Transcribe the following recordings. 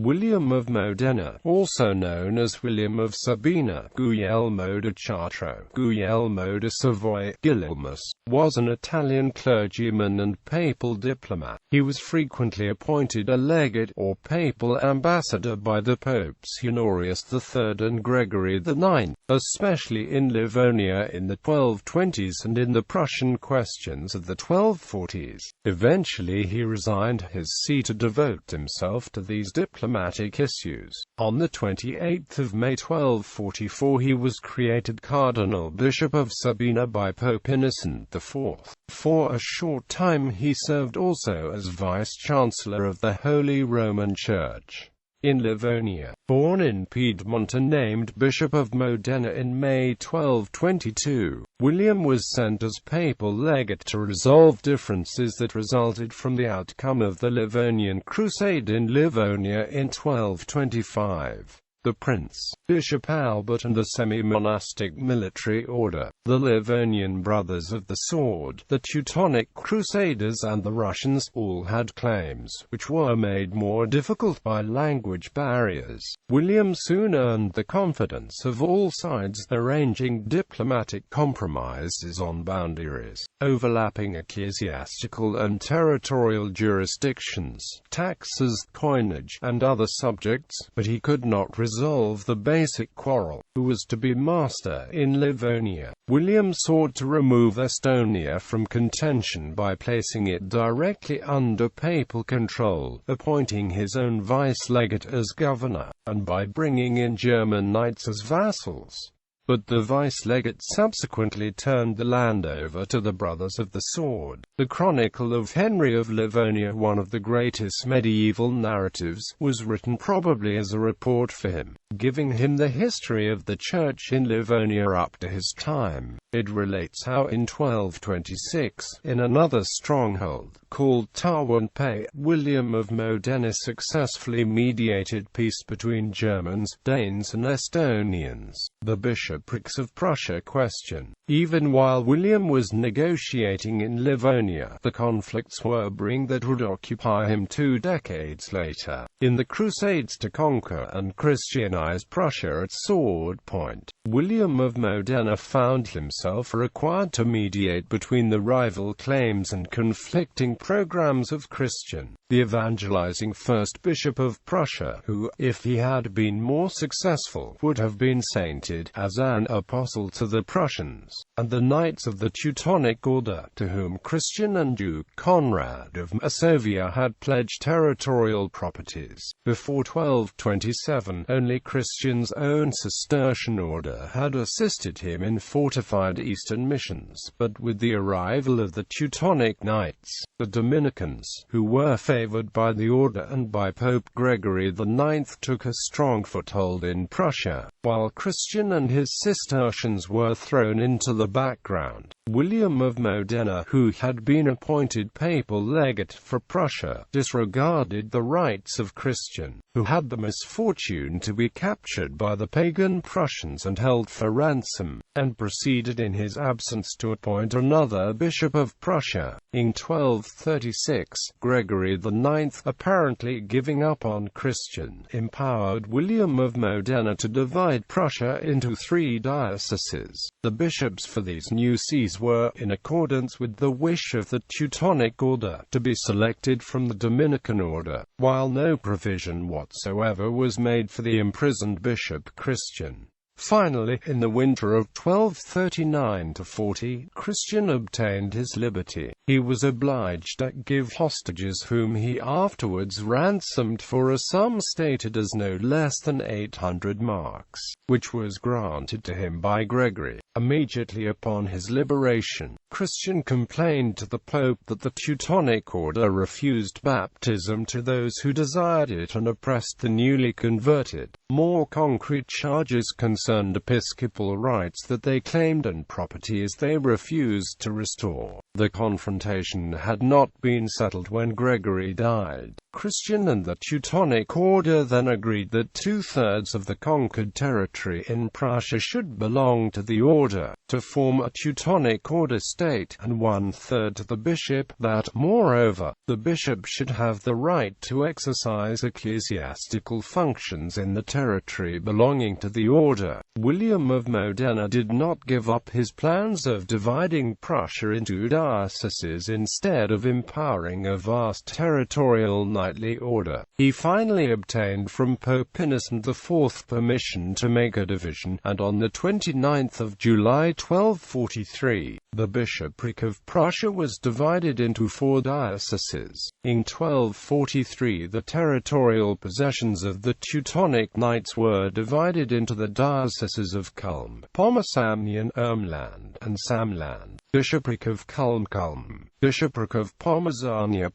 William of Modena, also known as William of Sabina, Guglielmo de Chartreaux, Guglielmo de Savoy, Guillelmus, was an Italian clergyman and papal diplomat. He was frequently appointed a legate, or papal ambassador, by the popes Honorius III and Gregory IX, especially in Livonia in the 1220s and in the Prussian questions of the 1240s. Eventually he resigned his see to devote himself to these diplomatic issues. On the 28th of May 1244 he was created Cardinal-Bishop of Sabina by Pope Innocent IV. For a short time he served also as Vice-Chancellor of the Holy Roman Church in Livonia. Born in Piedmont and named Bishop of Modena in May 1222, William was sent as papal legate to resolve differences that resulted from the outcome of the Livonian Crusade in Livonia in 1225. The Prince, Bishop Albert and the semi-monastic military order, the Livonian Brothers of the Sword, the Teutonic Crusaders and the Russians, all had claims, which were made more difficult by language barriers. William soon earned the confidence of all sides, arranging diplomatic compromises on boundaries, overlapping ecclesiastical and territorial jurisdictions, taxes, coinage, and other subjects, but he could not resolve the basic quarrel: who was to be master in Livonia. William sought to remove Estonia from contention by placing it directly under papal control, appointing his own vice-legate as governor, and by bringing in German knights as vassals. But the vice-legate subsequently turned the land over to the Brothers of the Sword. The Chronicle of Henry of Livonia, one of the greatest medieval narratives, was written probably as a report for him, giving him the history of the Church in Livonia up to his time. It relates how in 1226, in another stronghold, called Tarwon-Pe, William of Modena successfully mediated peace between Germans, Danes and Estonians. The bishoprics of Prussia question. Even while William was negotiating in Livonia, the conflicts were brewing that would occupy him 2 decades later. In the Crusades to conquer and Christianize Prussia at sword point, William of Modena found himself required to mediate between the rival claims and conflicting programs of Christian, the evangelizing first bishop of Prussia, who, if he had been more successful, would have been sainted as an apostle to the Prussians, and the knights of the Teutonic Order, to whom Christian and Duke Conrad of Masovia had pledged territorial properties. Before 1227, only Christian's own Cistercian order had assisted him in fortified eastern missions, but with the arrival of the Teutonic Knights, the Dominicans, who were favored by the order and by Pope Gregory IX, took a strong foothold in Prussia, while Christian and his Cistercians were thrown into the background. William of Modena, who had been appointed papal legate for Prussia, disregarded the rights of Christian, who had the misfortune to be captured by the pagan Prussians and held for ransom, and proceeded in his absence to appoint another bishop of Prussia. In 1236, Gregory IX, apparently giving up on Christian, empowered William of Modena to divide Prussia into 3 dioceses. The bishops for these new sees were, in accordance with the wish of the Teutonic Order, to be selected from the Dominican Order, while no provision whatsoever was made for the imprisoned bishop Christian. Finally, in the winter of 1239–40, Christian obtained his liberty. He was obliged to give hostages whom he afterwards ransomed for a sum stated as no less than 800 marks, which was granted to him by Gregory. Immediately upon his liberation, Christian complained to the Pope that the Teutonic Order refused baptism to those who desired it and oppressed the newly converted. More concrete charges concerned episcopal rights that they claimed and properties they refused to restore. The confrontation had not been settled when Gregory died. Christian, and the Teutonic Order then agreed that 2/3 of the conquered territory in Prussia should belong to the order, to form a Teutonic Order state, and 1/3 to the bishop, that, moreover, the bishop should have the right to exercise ecclesiastical functions in the territory belonging to the order. William of Modena did not give up his plans of dividing Prussia into dioceses instead of empowering a vast territorial knightly order. He finally obtained from Pope Innocent IV permission to make a division, and on the 29th of July 1243, the bishopric of Prussia was divided into 4 dioceses. In 1243 the territorial possessions of the Teutonic Knights were divided into the dioceses of Culm, Pomeranian, Ermland, and Samland, Bishopric of Culm, Bishopric of Pomerania,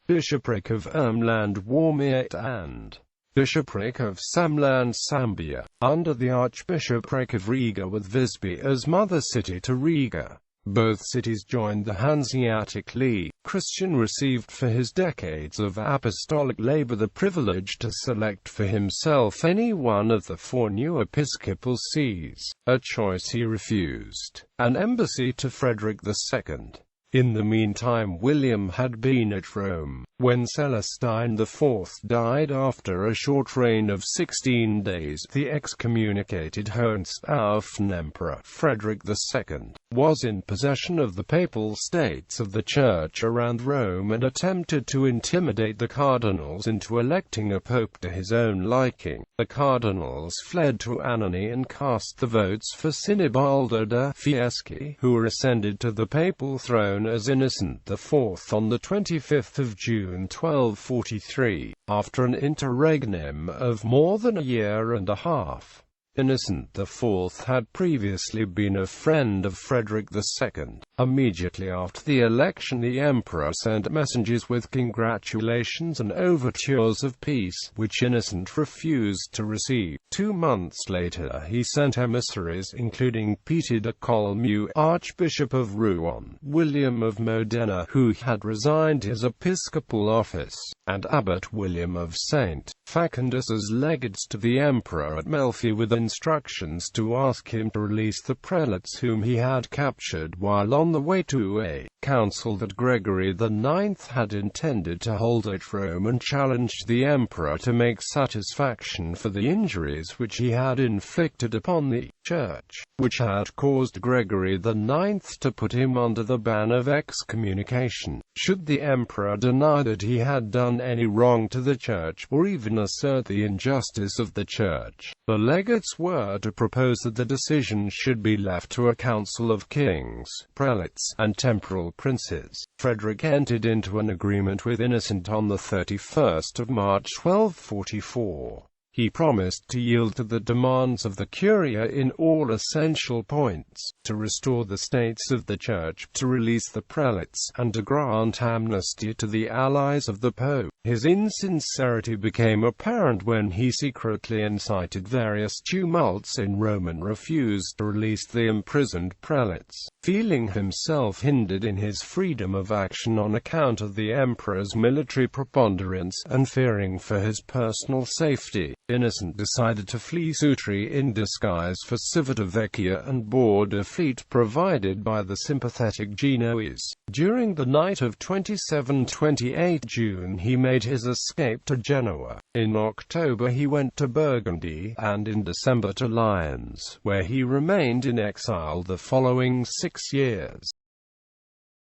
Bishopric of Ermland, Warmiet, and Bishopric of Samland, Sambia, under the Archbishopric of Riga, with Visby as mother city to Riga. Both cities joined the Hanseatic League. Christian received for his decades of apostolic labor the privilege to select for himself any one of the 4 new episcopal sees, a choice he refused. An embassy to Frederick II. In the meantime, William had been at Rome, when Celestine IV died after a short reign of 16 days. The excommunicated Hohenstaufen Emperor Frederick II was in possession of the papal states of the Church around Rome and attempted to intimidate the cardinals into electing a pope to his own liking. The cardinals fled to Annony and cast the votes for Sinibaldo da Fieschi, who ascended to the papal throne as Innocent IV on the 25th of June 1243, after an interregnum of more than a year and a half. Innocent IV had previously been a friend of Frederick II. Immediately after the election, the emperor sent messengers with congratulations and overtures of peace, which Innocent refused to receive. 2 months later he sent emissaries including Peter de Colmeau, Archbishop of Rouen, William of Modena, who had resigned his episcopal office, and Abbot William of St. Facundus as legates to the emperor at Melfi, with instructions to ask him to release the prelates whom he had captured while on the way to a council that Gregory IX had intended to hold at Rome, and challenged the emperor to make satisfaction for the injuries which he had inflicted upon the Church, which had caused Gregory IX to put him under the ban of excommunication. Should the emperor deny that he had done any wrong to the Church, or even assert the injustice of the Church, the legates were to propose that the decision should be left to a council of kings, prelates, and temporal princes. Frederick entered into an agreement with Innocent on the 31st of March 1244. He promised to yield to the demands of the Curia in all essential points, to restore the states of the Church, to release the prelates, and to grant amnesty to the allies of the Pope. His insincerity became apparent when he secretly incited various tumults in Rome and refused to release the imprisoned prelates. Feeling himself hindered in his freedom of action on account of the emperor's military preponderance, and fearing for his personal safety, Innocent decided to flee Sutri in disguise for Civitavecchia and board a fleet provided by the sympathetic Genoese. During the night of 27–28 June he made his escape to Genoa. In October he went to Burgundy, and in December to Lyons, where he remained in exile the following 6 years.